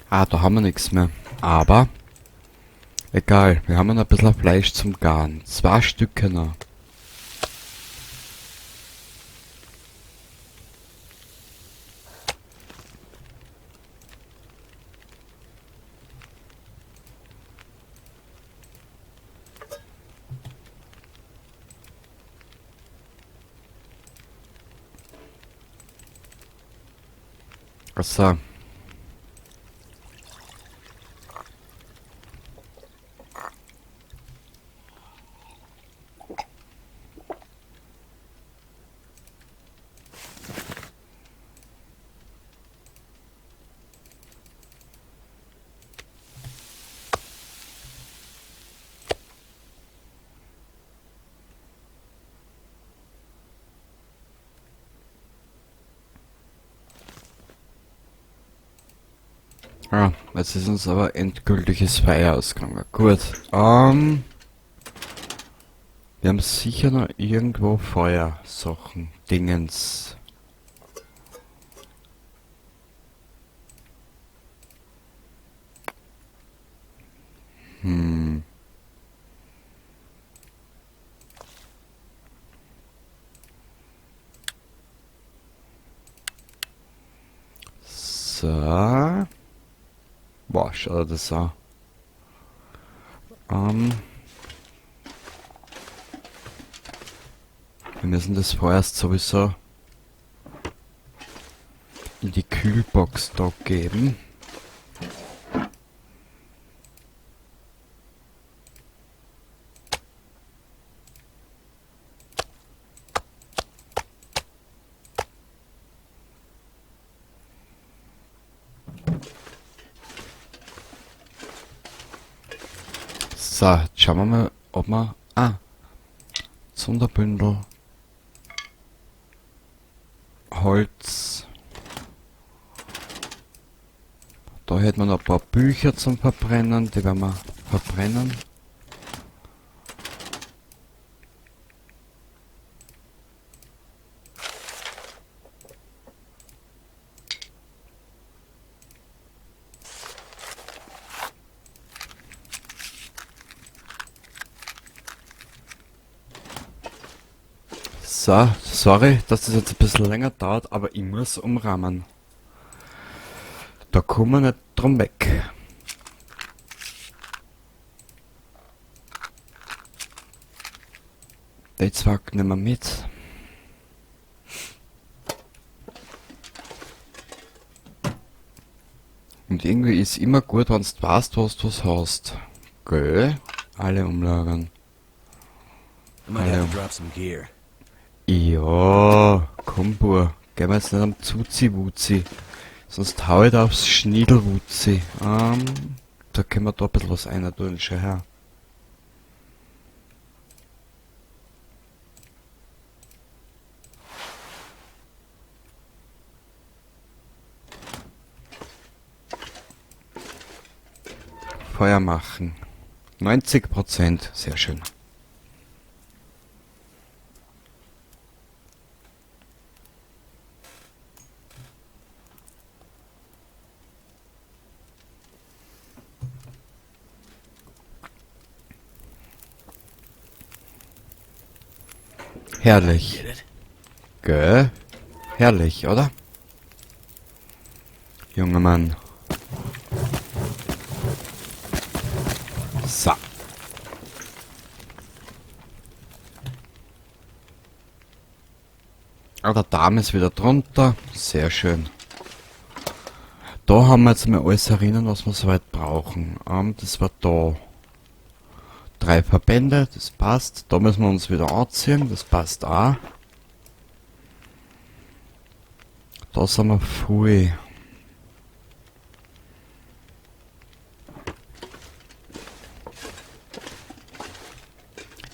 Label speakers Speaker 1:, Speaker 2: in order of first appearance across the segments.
Speaker 1: Ah, da haben wir nichts mehr. Aber, egal, wir haben noch ein bisschen Fleisch zum Garen. 2 Stücke noch. So, ah, jetzt ist uns aber endgültiges Feuer ausgegangen. Gut, wir haben sicher noch irgendwo Feuersachen, Dingens. Hm, so. Boah, schau dir das an. Ähm, wir müssen das vorerst sowieso in die Kühlbox da geben. So, jetzt schauen wir mal, ob wir... Ah, Sonderbündel, Holz. Da hätten wir noch ein paar Bücher zum Verbrennen, die werden wir verbrennen. So, sorry, dass das jetzt ein bisschen länger dauert, aber ich muss umrahmen. Da kommen wir nicht drum weg. Die zwei nehmen wir mit. Und irgendwie ist immer gut, wenn du weißt, was du hast. Gell? Alle umlagern.
Speaker 2: I might have
Speaker 1: Alle.
Speaker 2: to drop some gear.
Speaker 1: Ja, komm, Bur. Gehen wir jetzt nicht am Zuzi-Wuzi. Sonst hau ich da aufs Schniedelwuzi. Da können wir da ein bisschen was rein tun. Schau her. Feuer machen. 90%. Sehr schön. Herrlich.
Speaker 2: Get it?
Speaker 1: Gell? Herrlich, oder? Junger Mann. So. Ah, der Darm ist wieder drunter. Sehr schön. Da haben wir jetzt mal alles erinnern, was wir soweit brauchen. Das war da. 3 Verbände, das passt. Da müssen wir uns wieder anziehen, das passt auch. Da sind wir voll.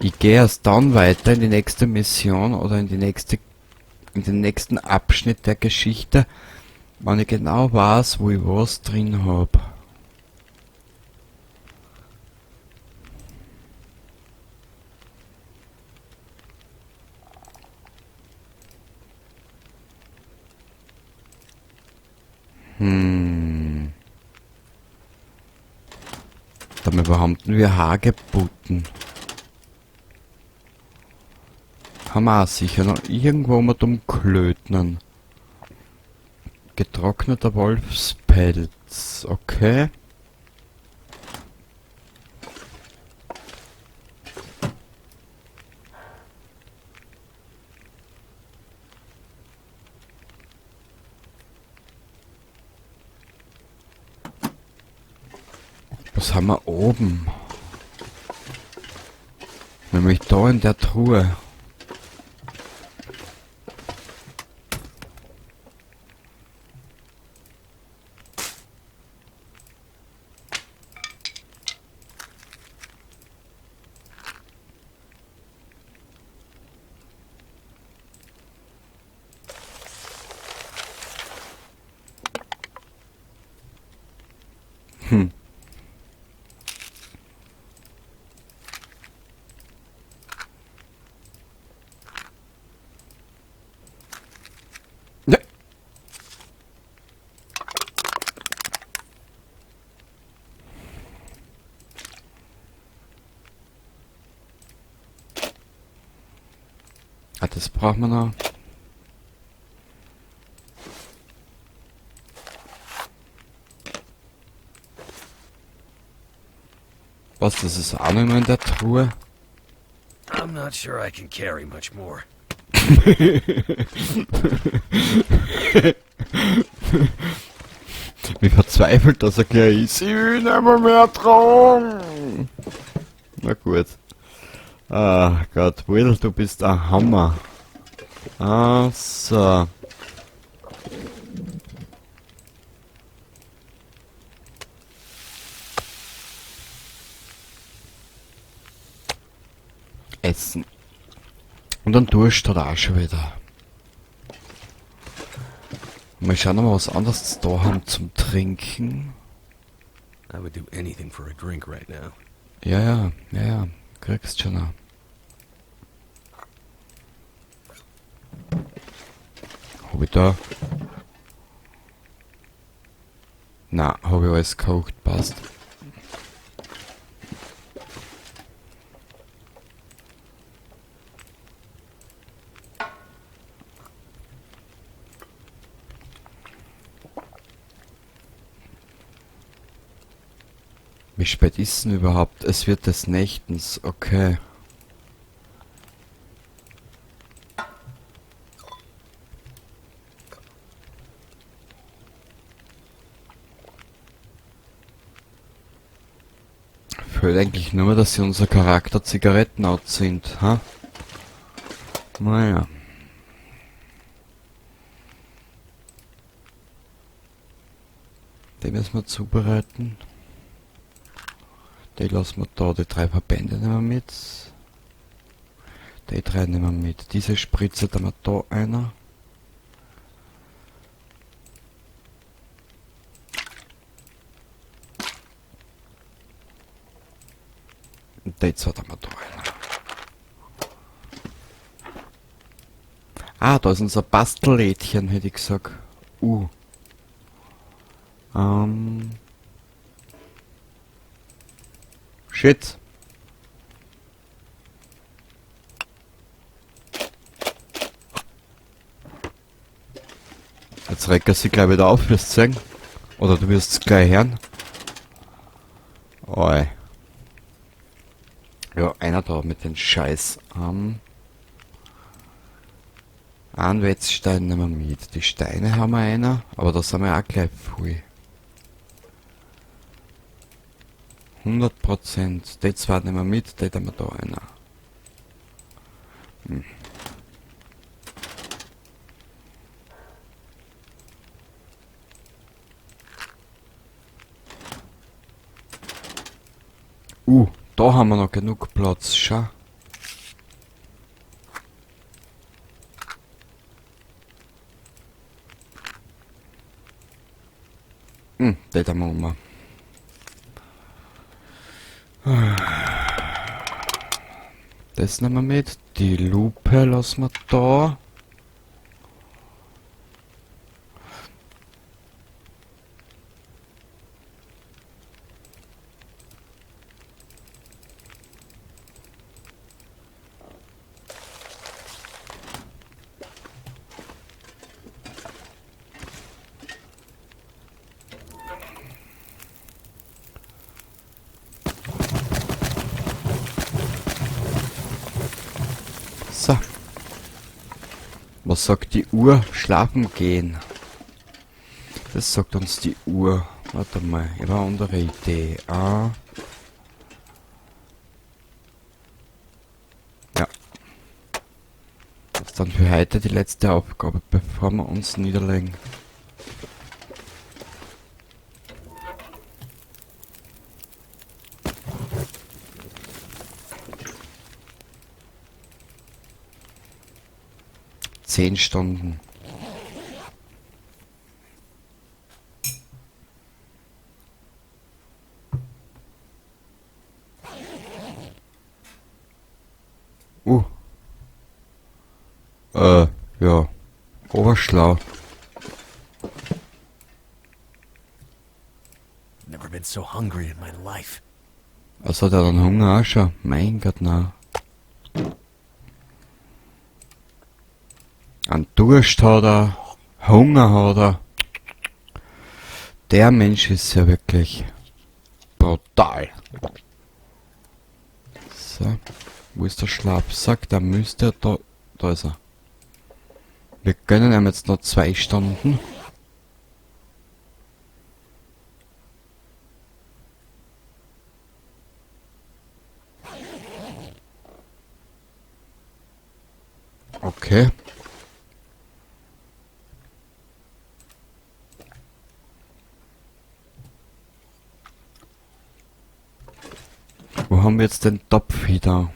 Speaker 1: Ich gehe erst dann weiter in die nächste Mission oder in den nächsten Abschnitt der Geschichte, wenn ich genau weiß, wo ich was drin habe. Hm. Warte mal, wo haben denn wir Hagebutten? Haben wir auch sicher noch irgendwo mit dem Klötnen. Getrockneter Wolfspelz, okay. Was haben wir oben? Nämlich da in der Truhe. Hm. Ja. Ah, das brauchen wir noch. Was, das ist auch noch immer in der Truhe?
Speaker 2: I'm not sure I can carry much more.
Speaker 1: Wie verzweifelt das er gleich ist. Ich will nicht mehr tragen. Na gut. Ah Gott, Will, du bist ein Hammer. Ah, so. Essen. Und dann Durst hat er auch schon wieder. Mal schauen, ob wir was anderes da haben zum Trinken.
Speaker 2: I would do anything for a drink right now.
Speaker 1: Ja, kriegst schon noch. Hab ich da? Na, hab ich alles gekocht, passt. Wie spät ist denn überhaupt? Es wird des Nächtens, okay. Fehlt eigentlich nur, dass sie unser Charakter Zigarettenaut sind, ha? Naja. Den müssen wir zubereiten. Die lassen wir da, die 3 Verbände nehmen wir mit. Die 3 nehmen wir mit. Diese Spritze, da haben wir da einer. Und die 2 haben wir da einer. Ah, da ist unser Bastellädchen, hätte ich gesagt. Shit. Jetzt regt er sich gleich wieder auf, wirst du sagen. Oder du wirst es gleich hören. Oi. Ja, einer da mit den Scheiß. Einen Wetzstein nehmen wir mit. Die Steine haben wir einer, aber da sind wir auch gleich voll. 100%. Die 2 nehmen wir mit, die haben wir da einer. Da haben wir noch genug Platz, schau. Die haben wir um. Das nehmen wir mit. Die Lupe lassen wir da. Was sagt die Uhr? Schlafen gehen. Das sagt uns die Uhr. Warte mal, ich habe eine andere Idee. Ja. Das ist dann für heute die letzte Aufgabe, bevor wir uns niederlegen. Zehn Stunden. Ja. Oberschlau.
Speaker 2: Never been so hungry in my life.
Speaker 1: Also hat er dann Hunger auch schon? Mein Gott, na. Ein Durst hat er. Hunger hat er. Der Mensch ist ja wirklich brutal. So. Wo ist der Schlafsack? Da müsste er da... Da ist er. Wir gönnen ihm jetzt noch 2 Stunden. Okay. Wo haben wir jetzt den Topf wieder?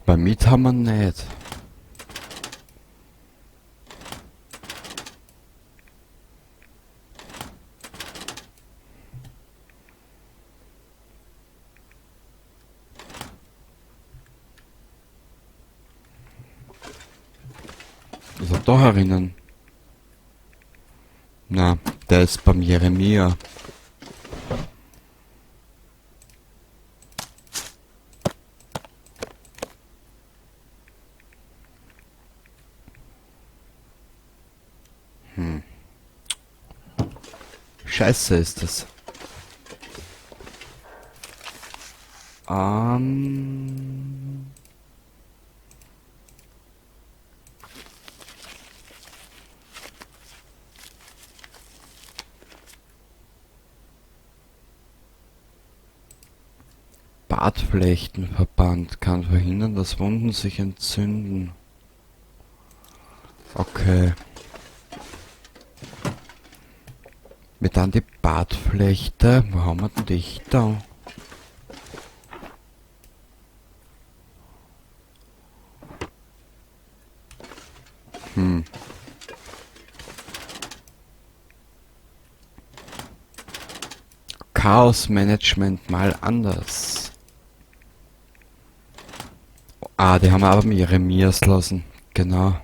Speaker 1: Bei Miet haben wir nicht. Ist er da herinnen? Na, der ist beim Jeremia. Scheiße ist das. Bartflechtenverband kann verhindern, dass Wunden sich entzünden. Okay. Mit dann die Bartflechte. Wo haben wir denn dich da? Chaos-Management mal anders. Ah, die haben wir aber mit Jeremias lassen. Genau.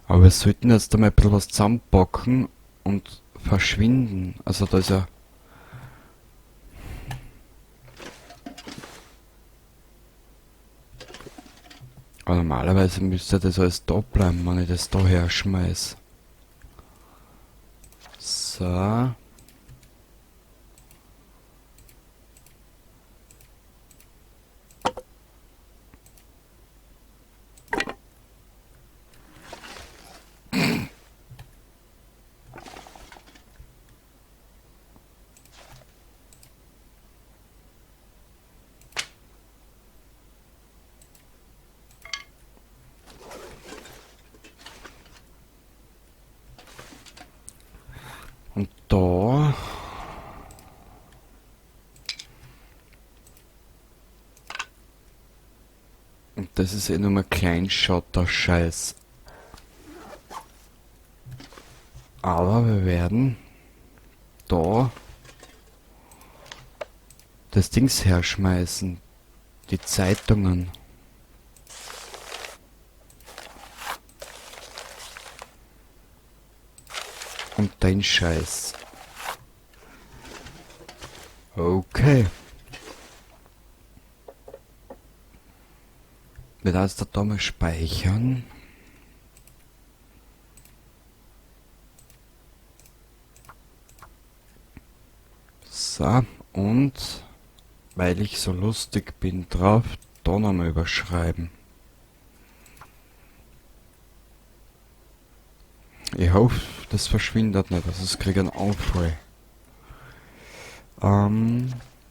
Speaker 1: Aber wir sollten jetzt einmal ein bisschen was zusammenpacken und verschwinden. Also da ist ja... Aber normalerweise müsste das alles da bleiben, wenn ich das da herschmeiß. So. Und da... Und das ist eh nur mal Kleinschotter-Scheiß. Aber wir werden da das Dings herschmeißen. Die Zeitungen. Und dein Scheiß. Okay. Wir lassen das da mal speichern. So, und weil ich so lustig bin drauf, da nochmal überschreiben. Ich hoffe, das verschwindet nicht, also es kriegt einen Aufruhr.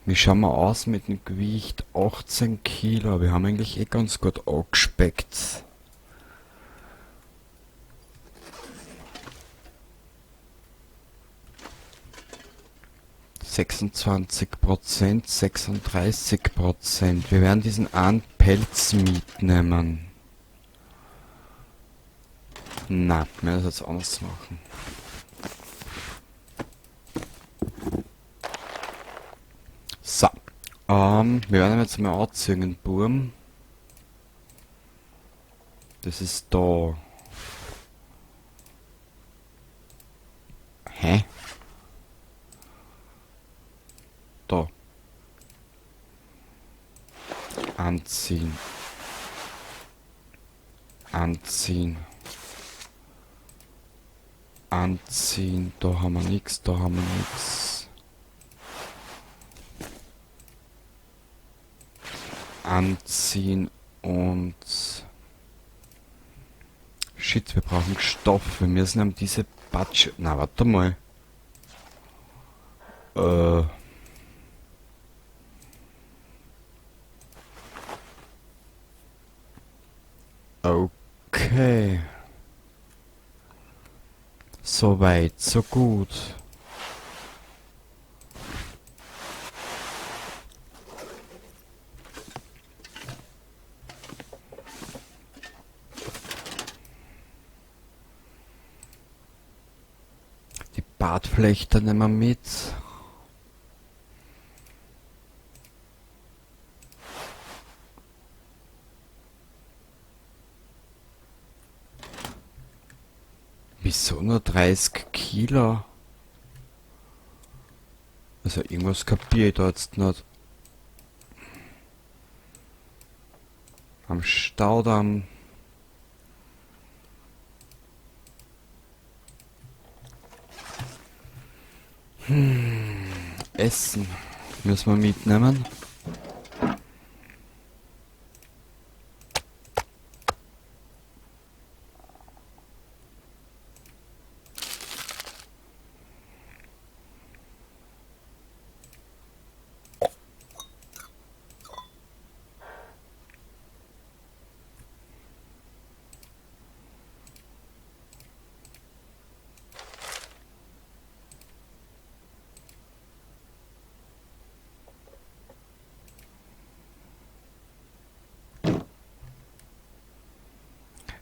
Speaker 1: Wie schauen wir aus mit dem Gewicht? 18 Kilo. Wir haben eigentlich eh ganz gut angespeckt. %, 36%. Wir werden diesen einen Pelz mitnehmen. Na, wir werden das jetzt anders machen. So. Wir werden jetzt mal anziehen, den Burm. Das ist da. Hä? Da. Anziehen. Anziehen. Anziehen. Da haben wir nichts, da haben wir nichts. Anziehen und... Shit, wir brauchen Stoff. Wir müssen haben diese Patsche... Na, warte mal. Okay. So weit, so gut. Die Bartflechte nehmen wir mit. Wieso nur 30 Kilo? Also irgendwas kapiere ich da jetzt nicht. Am Staudamm. Essen müssen wir mitnehmen.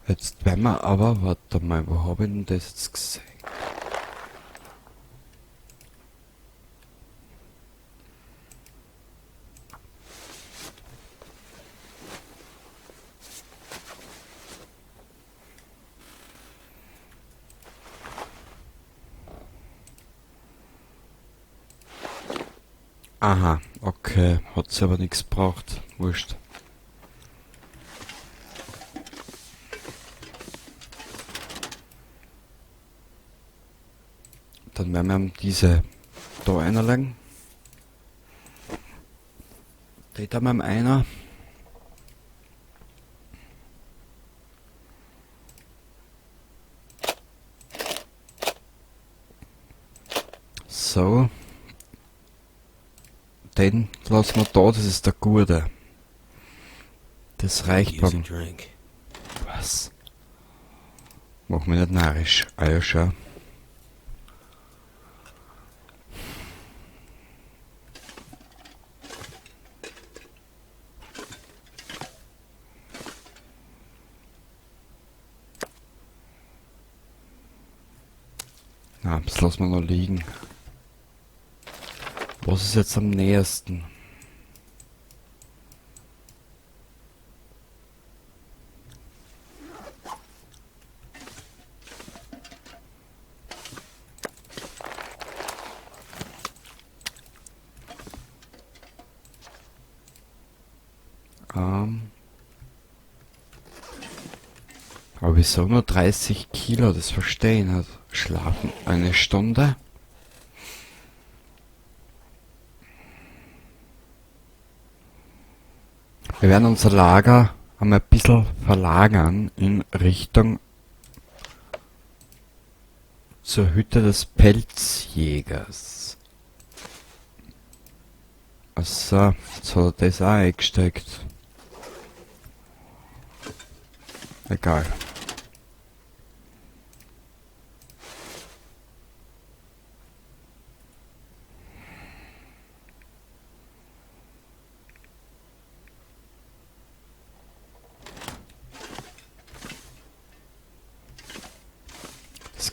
Speaker 1: Jetzt werden wir aber, warte mal, wo habe ich denn das jetzt gesehen? Aha, okay, hat sie aber nichts gebraucht, wurscht. Dann werden wir diese da einlegen. Die da mit einer. So. Den lassen wir da, das ist der gute. Das reicht
Speaker 2: Use a
Speaker 1: beim...
Speaker 2: drink.
Speaker 1: Was? Mach mich nicht narrisch. Ah ja, schau. Na, das lassen wir noch liegen. Was ist jetzt am nähersten? Aber wieso nur 30 Kilo? Das verstehe ich nicht. Schlafen eine Stunde? Wir werden unser Lager einmal ein bisschen verlagern in Richtung zur Hütte des Pelzjägers. So, jetzt hat er das auch eingesteckt. Egal.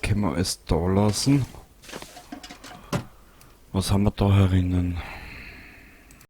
Speaker 1: Können wir alles da lassen. Was haben wir da herinnen?